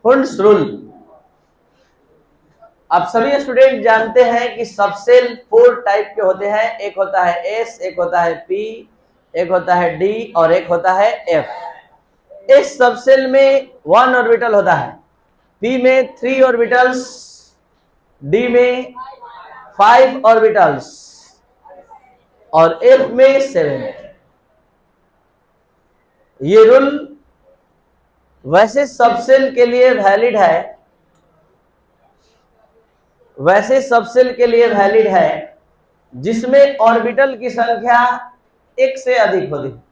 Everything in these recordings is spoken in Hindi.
Hund's rule. आप सभी स्टूडेंट जानते हैं कि सबसेल 4 टाइप के होते हैं। एक होता है एस, एक होता है पी, एक होता है डी और एक होता है एफ। इस सबसेल में 1 ऑर्बिटल होता है, पी में 3 ऑर्बिटल्स, डी में 5 ऑर्बिटल्स और एफ में 7। ये रूल वैसे सबसेल के लिए वैलिड है, जिसमें ऑर्बिटल की संख्या 1 से अधिक होती है।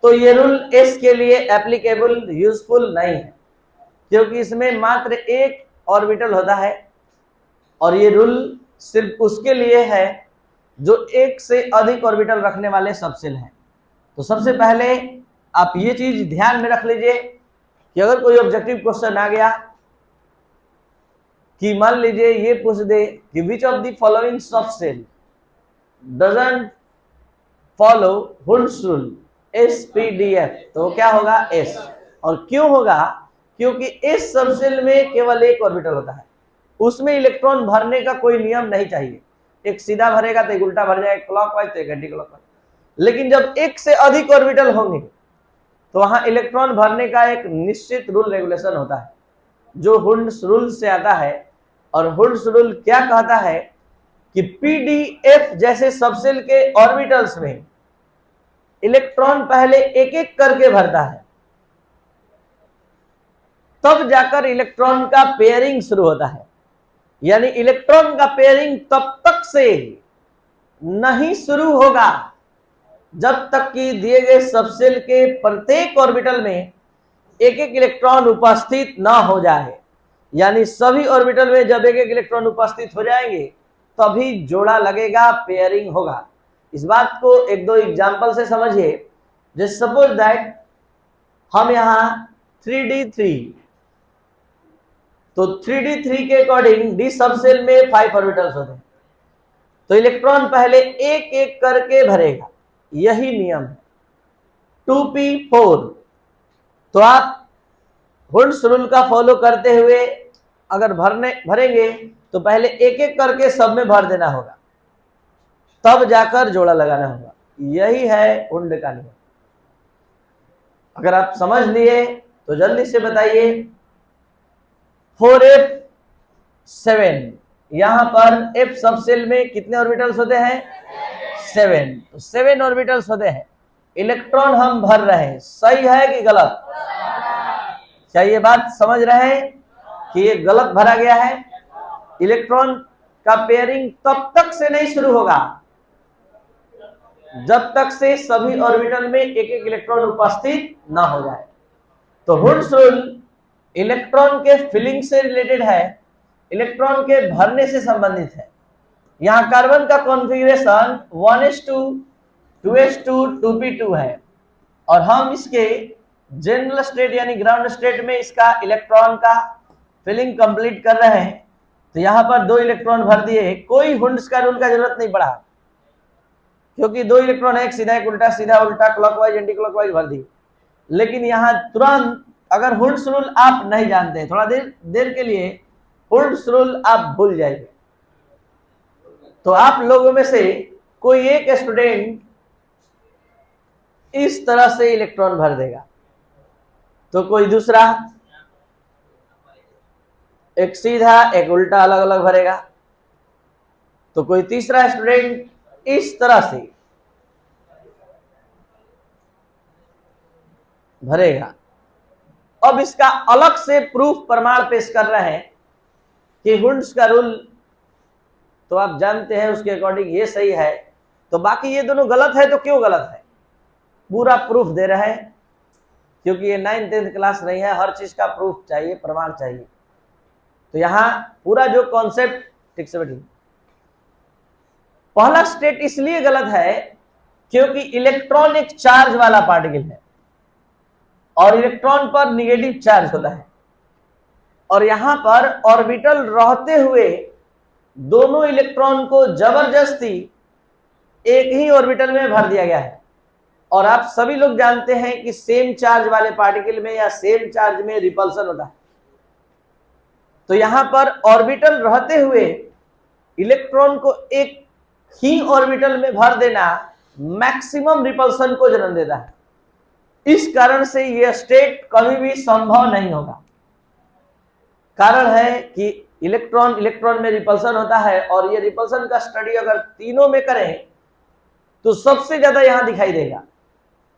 तो ये रूल एस के लिए एप्लीकेबल, यूजफुल नहीं है, क्योंकि इसमें मात्र 1 ऑर्बिटल होता है और ये रूल सिर्फ उसके लिए है जो 1 से अधिक ऑर्बिटल रखने वाले सबसेल हैं। तो सबसे पहले आप ये चीज ध्यान में रख लीजिए कि अगर कोई ऑब्जेक्टिव क्वेश्चन आ गया कि मान लीजिए ये पूछ दे कि which of the following subshell doesn't follow Hund's rule SPDF, तो क्या होगा एस। और क्यों होगा? क्योंकि इस सबसेल में केवल 1 ऑर्बिटल होता है, उसमें इलेक्ट्रॉन भरने का कोई नियम नहीं चाहिए। एक सीधा भरेगा तो एक उल्टा भर जाएगा, क्लॉकवाइज तो एक एंटी क्लॉकवाइज। लेकिन जब 1 से अधिक ऑर्बिटल होंगे तो वहां इलेक्ट्रॉन भरने का एक निश्चित रूल रेगुलेशन होता है जो हुंड्स रूल से आता है। और हुंड्स रूल क्या कहता है कि PDF जैसे सबसेल के ऑर्बिटल्स में इलेक्ट्रॉन पहले एक एक करके भरता है, तब जाकर इलेक्ट्रॉन का पेयरिंग शुरू होता है। यानी इलेक्ट्रॉन का पेयरिंग तब तक से नहीं शुरू होगा जब तक कि दिए गए सबसेल के प्रत्येक ऑर्बिटल में एक एक इलेक्ट्रॉन उपस्थित ना हो जाए। यानी सभी ऑर्बिटल में जब एक एक इलेक्ट्रॉन उपस्थित हो जाएंगे तभी जोड़ा लगेगा, पेयरिंग होगा। इस बात को 1-2 एग्जाम्पल से समझिए। जैसे सपोज दैट हम यहाँ 3D3, तो 3D3 के अकॉर्डिंग डी सबसेल में 5 ऑर्बिटल्स होते हैं, तो इलेक्ट्रॉन पहले एक एक करके भरेगा, यही नियम है। 2P4, तो आप हुंड्स रूल का फॉलो करते हुए अगर भरेंगे तो पहले एक एक करके सब में भर देना होगा, तब जाकर जोड़ा लगाना होगा। यही है हुंड का नियम। अगर आप समझ लिए तो जल्दी से बताइए। 4F7, यहां पर F सबसेल में कितने ऑर्बिटल्स होते हैं? 7। तो 7 ऑर्बिटल्स होते हैं, इलेक्ट्रॉन हम भर रहे हैं। सही है कि गलत? क्या ये बात समझ रहे हैं कि ये गलत भरा गया है? इलेक्ट्रॉन का पेयरिंग तब तक से नहीं शुरू होगा जब तक से सभी ऑर्बिटल में एक एक इलेक्ट्रॉन उपस्थित ना हो जाए। तो हुंड्स रूल इलेक्ट्रॉन के फिलिंग से रिलेटेड है, इलेक्ट्रॉन के भरने से संबंधित है। यहां कार्बन का कॉन्फ़िगरेशन 1s2 2s2 2p2 है और हम इसके जनरल स्टेट यानी ग्राउंड स्टेट में इसका इलेक्ट्रॉन का फिलिंग कंप्लीट कर रहे हैं। तो यहां पर 2 इलेक्ट्रॉन भर दिए, कोई हुंड्स का रूल का जरूरत नहीं पड़ा, क्योंकि 2 इलेक्ट्रॉन, एक सीधा एक उल्टा, सीधा उल्टा, क्लॉकवाइज एंटी क्लॉकवाइज भर दी। लेकिन यहां तुरंत अगर हुंड्स रूल आप नहीं जानते, थोड़ा देर के लिए हुंड्स रूल आप भूल जाइए, तो आप लोगों में से कोई एक स्टूडेंट इस तरह से इलेक्ट्रॉन भर देगा, तो कोई दूसरा एक सीधा एक उल्टा अलग अलग भरेगा, तो कोई तीसरा स्टूडेंट इस तरह से भरेगा। अब इसका अलग से प्रूफ, प्रमाण पेश कर रहे हैं कि हुंड्स का रूल तो आप जानते हैं उसके अकॉर्डिंग ये सही है, तो बाकी ये दोनों गलत है। तो क्यों गलत है? पूरा प्रूफ दे रहे हैं, क्योंकि ये 9th 10th क्लास नहीं है, हर चीज का प्रूफ चाहिए, प्रमाण चाहिए। तो यहां पूरा जो कॉन्सेप्ट, ठीक से बैठिए। पहला स्टेट इसलिए गलत है क्योंकि इलेक्ट्रॉन एक चार्ज वाला पार्टिकल है और इलेक्ट्रॉन पर निगेटिव चार्ज होता है, और यहां पर ऑर्बिटल रहते हुए दोनों इलेक्ट्रॉन को जबरदस्ती एक ही ऑर्बिटल में भर दिया गया है। और आप सभी लोग जानते हैं कि सेम चार्ज वाले पार्टिकल में या सेम चार्ज में रिपल्सन होता है। तो यहां पर ऑर्बिटल रहते हुए इलेक्ट्रॉन को एक ही ऑर्बिटल में भर देना मैक्सिमम रिपल्सन को जन्म देता है। इस कारण से यह स्टेट कभी भी संभव नहीं होगा। कारण है कि इलेक्ट्रॉन इलेक्ट्रॉन में रिपल्सन होता है, और ये रिपल्सन का स्टडी अगर तीनों में करें तो सबसे ज्यादा यहां दिखाई देगा।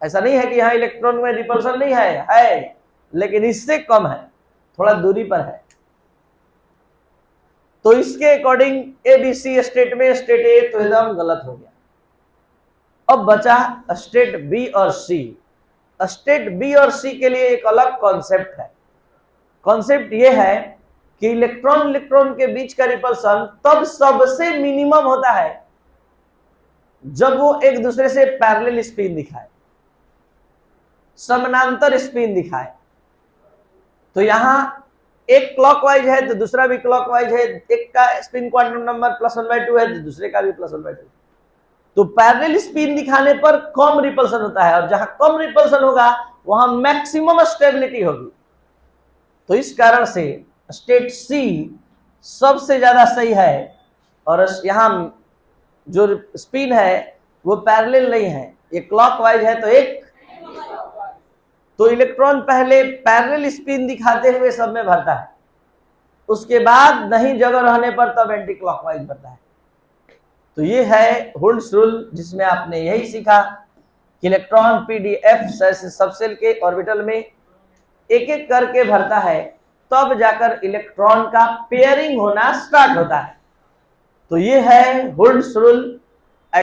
ऐसा नहीं है कि यहां इलेक्ट्रॉन में रिपल्सन नहीं है, लेकिन इससे कम है, थोड़ा दूरी पर है। तो इसके अकॉर्डिंग एबीसी स्टेट में स्टेट ए तो एकदम गलत हो गया। अब बचा स्टेट बी और सी। स्टेट बी और सी के लिए एक अलग कॉन्सेप्ट है। कॉन्सेप्ट यह है कि इलेक्ट्रॉन इलेक्ट्रॉन के बीच का रिपल्सन तब सबसे मिनिमम होता है जब वो एक दूसरे से पैरेलल स्पिन दिखाए, समानांतर स्पिन दिखाए। तो यहां एक क्लॉकवाइज है तो दूसरा भी क्लॉकवाइज है, एक का स्पिन क्वांटम नंबर +1/2 है तो दूसरे का भी +1/2। तो पैरेलल स्पिन दिखाने पर कम रिपल्सन होता है, और जहां कम रिपल्सन होगा वहां मैक्सिमम स्टेबिलिटी होगी। तो इस कारण से स्टेट सी सबसे ज्यादा सही है, और यहां जो स्पिन है वो पैरेलल नहीं है, ये क्लॉकवाइज है। तो इलेक्ट्रॉन पहले पैरेलल स्पिन दिखाते हुए सब में भरता है, उसके बाद नहीं जगह रहने पर तब एंटी क्लॉकवाइज भरता है। तो ये है हुंड्स रूल, जिसमें आपने यही सीखा कि इलेक्ट्रॉन पीडीएफ सबसेल के ऑर्बिटल में एक एक करके भरता है, तब जाकर इलेक्ट्रॉन का पेयरिंग होना स्टार्ट होता है। तो ये है हुंड्स रूल।